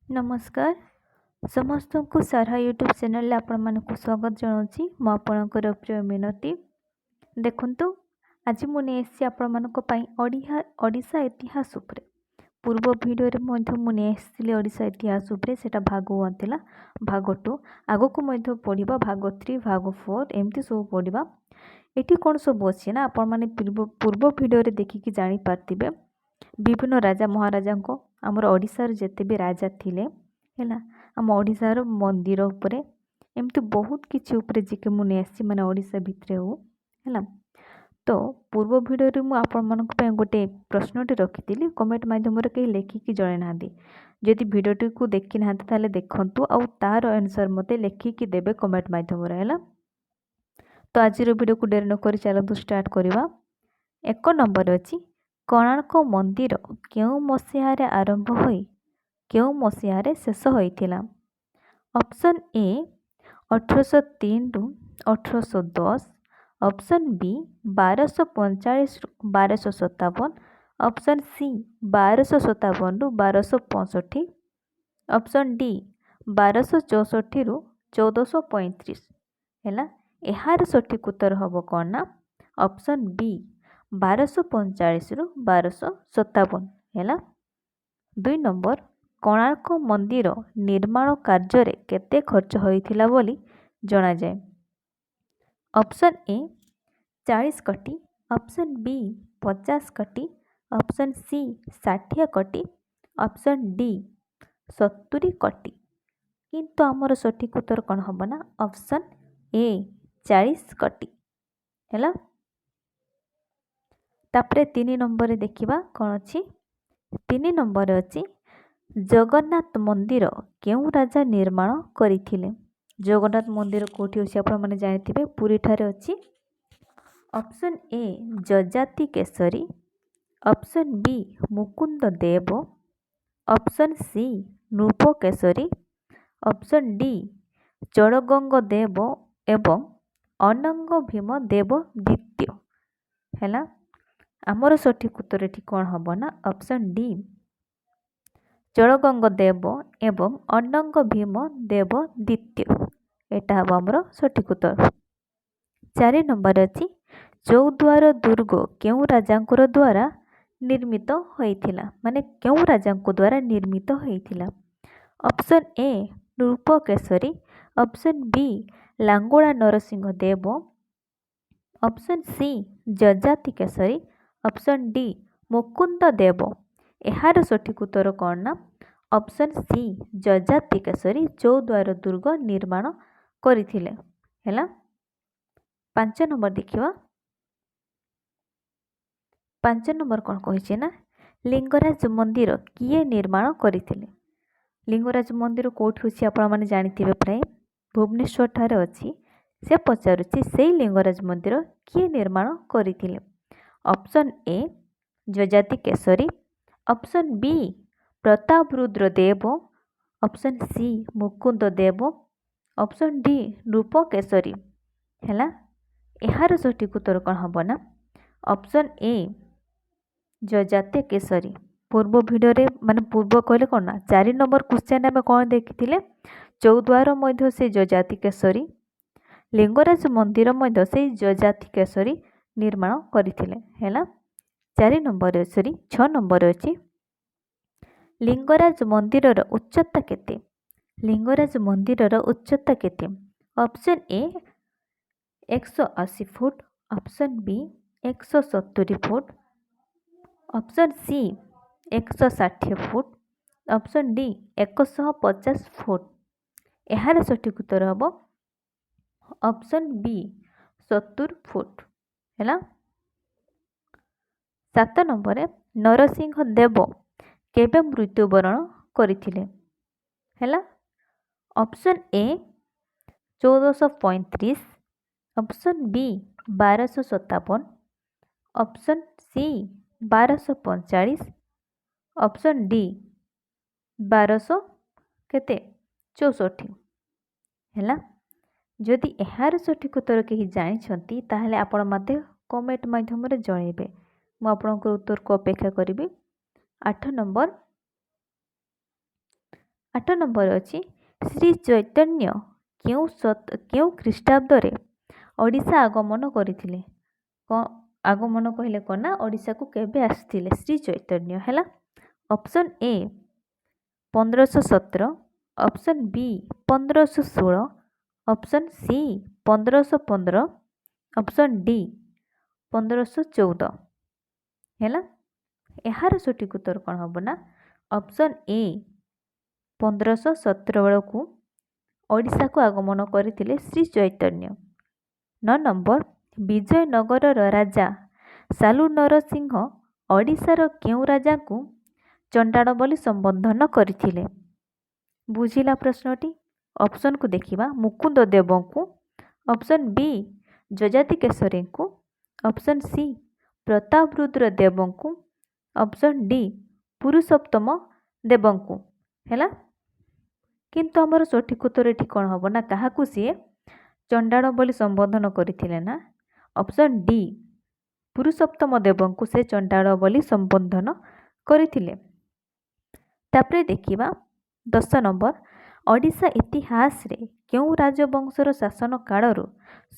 नमस्कार समस्त को सारा यूट्यूब चैनल आपण मानक स्वागत जनाऊँगी मु आपणकर प्रिय मिनती देखु आज मुझे आपण मानक ओडिशा इतिहास उपरे पूर्व भिडियो मुझे ओडिशा इतिहास उपरे सेटा भाग 1 थिला भाग 2 आगो को पढ़ा भाग 3 भाग 4 एमती सब पढ़ा एटी कौन सब अच्छे ना आपण मैंने पूर्व भिडियो देखिकी जानी पार्थिबे विभिन्न राजा महाराजा को आमर ओडिशार जेते भी राजा थिले हैला आम ओडिशार मंदिर उपरे एमती बहुत किछि उपरे जिके मु नै आसी माने ओडिशा भितरे हो हैला। तो पूर्व भिडियो रे मु आपण मानक पे गोटे प्रश्नटे रखिथिली कमेंट माध्यम रे कहीं लेखिकी जणे नादी जदि भिडियोटी को देखि नाते ताले देखंतु आ तार आंसर मते लेखिकी देबे कमेंट माध्यम रे हैला। तो आज भिडियो को डेरी न करी चलतु स्टार्ट करवा। एक नंबर अछि कोणार्क मंदिर केउ मसीहारे आरंभ होई केउ मसीहारे शेष होइथिला। ऑप्शन ए 1803 रु 1810, ऑप्शन बी 1245 रु 1257, ऑप्शन सी 1257 रु 1265, ऑप्शन डी 1264 रु 1435 हैला। एहार सठिक उत्तर हबो कोन ना ऑप्शन बी 1245 रु 1257 हैला। 2 नंबर कोणार्क मंदिर निर्माण कार्य केते खर्च होइथिला बोली जणा जाय। ऑप्शन ए 40 कोटी, ऑप्शन बी 50 कोटी, ऑप्शन सी 60 कोटी, ऑप्शन डी 70 कोटी किंतु आमर सठिक उत्तर कौन हम ना ऑप्शन ए 40 कोटी हैला। तापरे 3 नंबर देखिबा कौन अछि 3 नंबर अछि जगन्नाथ मंदिर केउ राजा निर्माण करिथिले। जगन्नाथ मंदिर कोठी अछि आपण माने जानिथिबे पुरी ठारे अछि। ऑप्शन ए जजाति Kesari, option B Mukund Deva, option सी नृप केसरी, ऑप्शन डी चड़गंग देव एवं अनंग भीम देव द्वितीय हैला। आमर सठिक उत्तर एठी कौन हम ना ऑप्शन डी चड़गंग देव एवं अनंग भीम देव द्वितीय एटा हम आमर सठिक उत्तर। 4 नंबर अछि चौद्वार दुर्ग केउ राजांकर द्वारा निर्मित होइथिला माने केउ राजांक द्वारा निर्मित होइथिला। ऑप्शन ए नृप Kesari, option B लांगोड़ा Narsingh Dev, option सी जजाति केसरी, ऑप्शन डी मुकुंद देव। एहार सठिक उत्तर कौन ना ऑप्शन सी जजाति केसरी चौद्वार दुर्ग निर्माण करिथिले हैला। 5 नंबर देखिवा। 5 नंबर कौन कहिছে ना लिंगराज मंदिर किए निर्माण करिथिले। लिंगराज मंदिर कोठी अछि आपण माने जानिथिबे प्राय भुवनेश्वर ठारे अछि। से पचारुछि सेई लिंगराज मंदिर किए निर्माण करिथिले। ऑप्शन ए जजाति Kesari, option B Prataparudra Deva, option सी मुकुंद देव, ऑप्शन डी नृप केसरी हैला। एहार सठिक उत्तर कौन हम ना ऑप्शन ए जजाति केसरी। पूर्व भिडियो रे माने पूर्व कहले कौन ना 4 नंबर क्वेश्चन में कौन देखिथिले चौद्वार मध्य से जजाति केसरी लिंगराज मंदिर मध्य से जजाति केसरी निर्माण करिथिले हैला। 4 नंबर सरी 6 नंबर अछि लिंगराज मंदिर उच्चता केते। लिंगराज मंदिर उच्चता केते। Option A 180 foot, option B 170 foot, option C 160 foot, option D 150 foot. एहार सठिक उत्तर हम ऑप्शन बी 70 फुट हैला। 7 नंबर नरसिंह देव केबे मृत्युवरण करिथिले हैला। Option A 1435, option B 1257, option C 1245, option D 1200 केते 64 हैला। जदि एहार सठिक उत्तर कहीं जानिछंती ताहले आपण मते कमेंट माध्यम रे जणेबे मु आपनकर उत्तर को अपेक्षा करिबी। 8 नंबर 8 नंबर अच्छी श्री चैतन्य क्यों ख्रीष्टाब्दे ओडिशा आगमन करथिले आगमन कहले कौन ना ओडिशा को केबे आसिथिले श्री चैतन्य हैला। Option A 1517, option B 1516, option C 1515, option D 1514 हैला। यार सठिक उत्तर कौन हम ना ऑप्शन ए 1517 बेलू ओडिशा को आगमन करथिले श्री चैतन्य। 9 नंबर विजयनगर राजा सालू नरसिंह ओडिशार केउ राजा को चंडाल बोली संबोधन करथिले बुझिला प्रश्नटी। ऑप्शन को देखिबा मुकुंद देव को, ऑप्शन बी जजाति केशरी को, ऑप्शन सी प्रतापरुद्र देव को, ऑप्शन डी पुरुषोत्तम देव को हैला। किंतु हमर सठिक उत्तर एठी कोन हबो ना काहाकू सी चंडाल बोली संबोधन करथिले ना ऑप्शन डी पुरुषोत्तम देव को से चंडाल बोली संबोधन करथिले। तापरे देखिबा 10 नंबर ओडिशा इतिहास रे क्यों राजवंशर शासन कालरू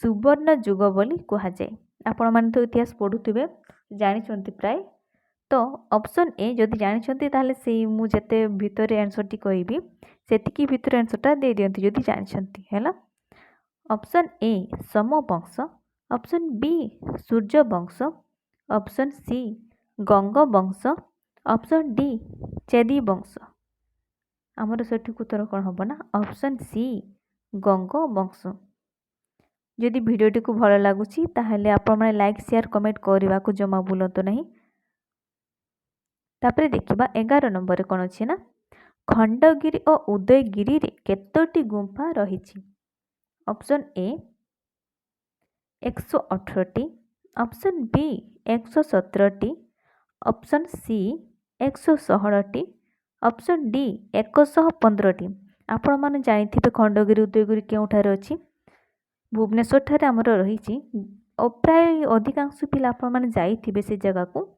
सुवर्ण युग बोली कहा जाए। आपण माने तो इतिहास पढ़ुथिबे जानिछंती प्राय तो ऑप्शन ए जदि जानिछंती ताहले से मु जेते भितरे आंसर टी कहबी सेतिकी भितरे आंसर टा दे दियंती जदि जानिछंती हैला। ऑप्शन ए समवंश, ऑप्शन बी सूर्य वंश, ऑप्शन सी गंग वंश, ऑप्शन डी चेदी वंश। आमर सठिक उत्तर कौन हम ना ऑप्शन सी गंग वंश। जदि भिडियोटी को भल लगुच ताहले आपण माने लाइक शेयर कमेंट करने को जमा भूलतु नहीं। तापरे देखिबा 11 नंबर कौन अच्छी ना खंडगिरी और उदयगिरी रे केतोटी गुंफा रही। ऑप्शन ए 118टी, ऑप्शन बी 117टी, ऑप्शन सी 116टी, ऑप्शन डी 115टी। आपण माने जानिथिबे खंडगिरी उदयगिरी केउठारे अछि भुवनेश्वर ठारे हमर रहिछि और प्राय अधिकांश पिला आपण माने जाइथिबे से जगह को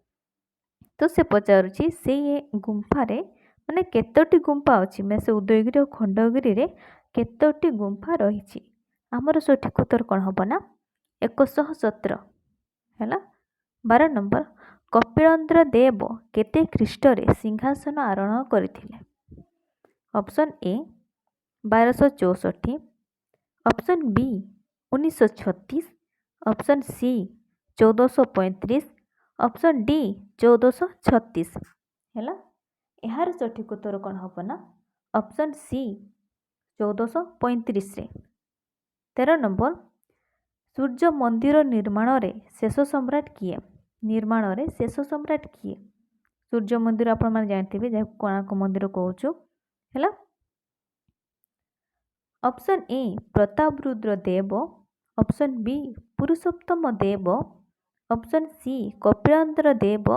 तो से पचारुछि से गुंफा रे माने केतोटी गुंफा अछि मैं से उदयगिरी और खंडगिरी रे केतोटी गुंफा रहिछि। हमर सठिक उत्तर कोन हबो ना 117 हैला। 12 नंबर कपिलेन्द्र देव केते ख्रीष्टरे सिंहासन आरोहण करथिले। Option A 1264, option B 1936, option C 1435, option D 1436 हैला। यार सठिक उत्तर कौन हम ना ऑप्शन सी 1435 रे। 13 नंबर सूर्य मंदिर निर्माण रे शेष सम्राट किए। निर्माण रे शेष सम्राट किए सूर्य मंदिर आपण माने जानथिबे जे कोणार्क मंदिर कहउछु हैला। Option A Prataparudra Deva, option B Purushottam Deva, option C Kapilendra Deva,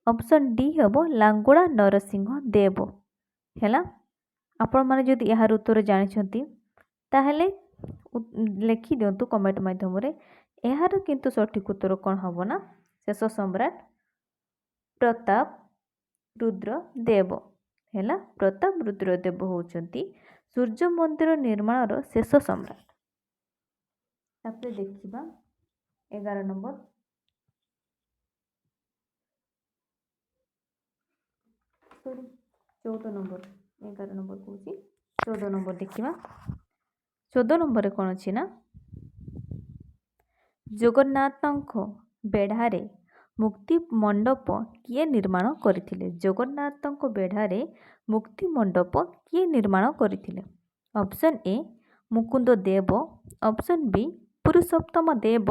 option D हबो लांगुड़ा नरसिंह देव हैला। आपण माने जदि यार उत्तर जानिछंती ताहले लिखि दियंतु कमेंट माध्यम रे। यार किंतु सठिक उत्तर कोन हबो ना शेष सम्राट प्रताप रुद्र देव हैला। प्रताप रुद्र देव होउचंती सूर्य मंदिर निर्माण शेष सम्राट। तापर देखिबा 11 नंबर 14 नंबर 11 नंबर कहूँ 14 नंबर देखिबा। 14 नंबर कौन अच्छी ना जगन्नाथ बेढ़ारे मुक्ति मंडप किए निर्माण करथिले। जगन्नाथ बेढ़ारे मुक्ति मंडप किए निर्माण करथिले। Option A Mukunda Deva, option B Purushottam Deva,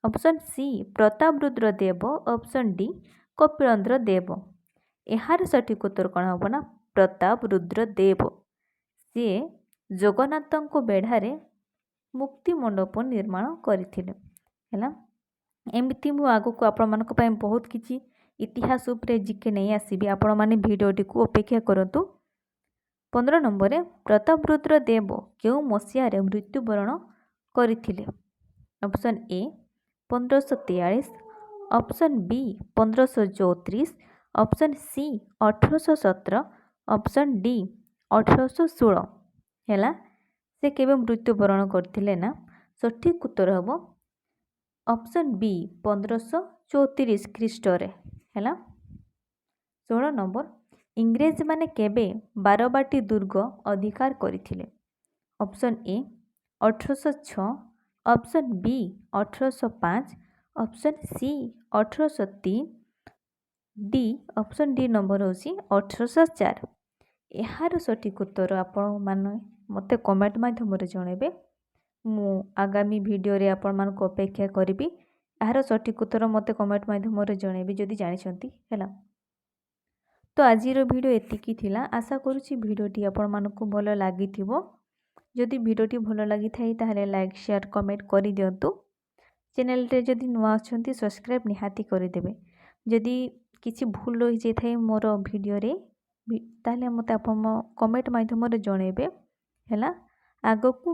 option C Prataparudra Deva, option D Kapilendra Deva. यार सठिक उत्तर कौन हम ना प्रतापरुद्र देव सी जगन्नाथ बेढ़ारे मुक्ति मंडप निर्माण करथिले हैला। एमती मु आगु को आपण मानक पय बहुत किछि इतिहास उपरे जिके नहीं आसीबी आपण माने भिडियोटी को अपेक्षा करंतु। 15 नंबर रे प्रतापरुद्र देव केउ मसिया रे मृत्युवरण करथिले। Option A 1543, option B 1534, option C 1817, option D 1816 ହେଲା। ସେ କେବେ ମୃତ୍ୟୁବରଣ କରିଥିଲେ ନା? ସଠିକ୍ ଉତ୍ତର ହେବ ଅପସନ୍ ବି 1534 ଖ୍ରୀଷ୍ଟରେ ହେଲା। 16 ନମ୍ବର ଇଂରେଜମାନେ କେବେ ବାରବାଟୀ ଦୁର୍ଗ ଅଧିକାର କରିଥିଲେ? Option A 1806, option B 1805, option C 1803, D option D number ହେଉଛି 1804। ଏହାର ସଠିକ୍ ଉତ୍ତର ଆପଣମାନେ ମୋତେ କମେଣ୍ଟ ମାଧ୍ୟମରେ ଜଣାଇବେ। ମୁଁ ଆଗାମୀ ଭିଡ଼ିଓରେ ଆପଣମାନଙ୍କୁ ଅପେକ୍ଷା କରିବି। ଏହାର ସଠିକ୍ ଉତ୍ତର ମୋତେ କମେଣ୍ଟ ମାଧ୍ୟମରେ ଜଣାଇବେ ଯଦି ଜାଣିଛନ୍ତି ହେଲା। ତ ଆଜିର ଭିଡ଼ିଓ ଏତିକି ଥିଲା। ଆଶା କରୁଛି ଭିଡ଼ିଓଟି ଆପଣମାନଙ୍କୁ ଭଲ ଲାଗିଥିବ। ଯଦି ଭିଡ଼ିଓଟି ଭଲ ଲାଗିଥାଏ ତାହେଲେ ଲାଇକ୍ ସେୟାର କମେଣ୍ଟ କରିଦିଅନ୍ତୁ। ଚ୍ୟାନେଲରେ ଯଦି ନୂଆ ଅଛନ୍ତି ସବସ୍କ୍ରାଇବ୍ ନିହାତି କରିଦେବେ। ଯଦି କିଛି ଭୁଲ ରହିଯାଇଥାଏ ମୋର ଭିଡ଼ିଓରେ ତାହେଲେ ମୋତେ ଆପଣ କମେଣ୍ଟ ମାଧ୍ୟମରେ ଜଣାଇବେ ହେଲା। ଆଗକୁ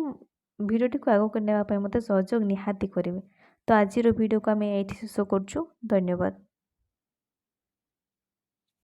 ଭିଡ଼ିଓଟିକୁ ଆଗକୁ ନେବା ପାଇଁ ମୋତେ ସହଯୋଗ ନିହାତି କରିବେ। ତ ଆଜିର ଭିଡ଼ିଓକୁ ଆମେ ଏଇଠି ଶେଷ କରୁଛୁ। ଧନ୍ୟବାଦ।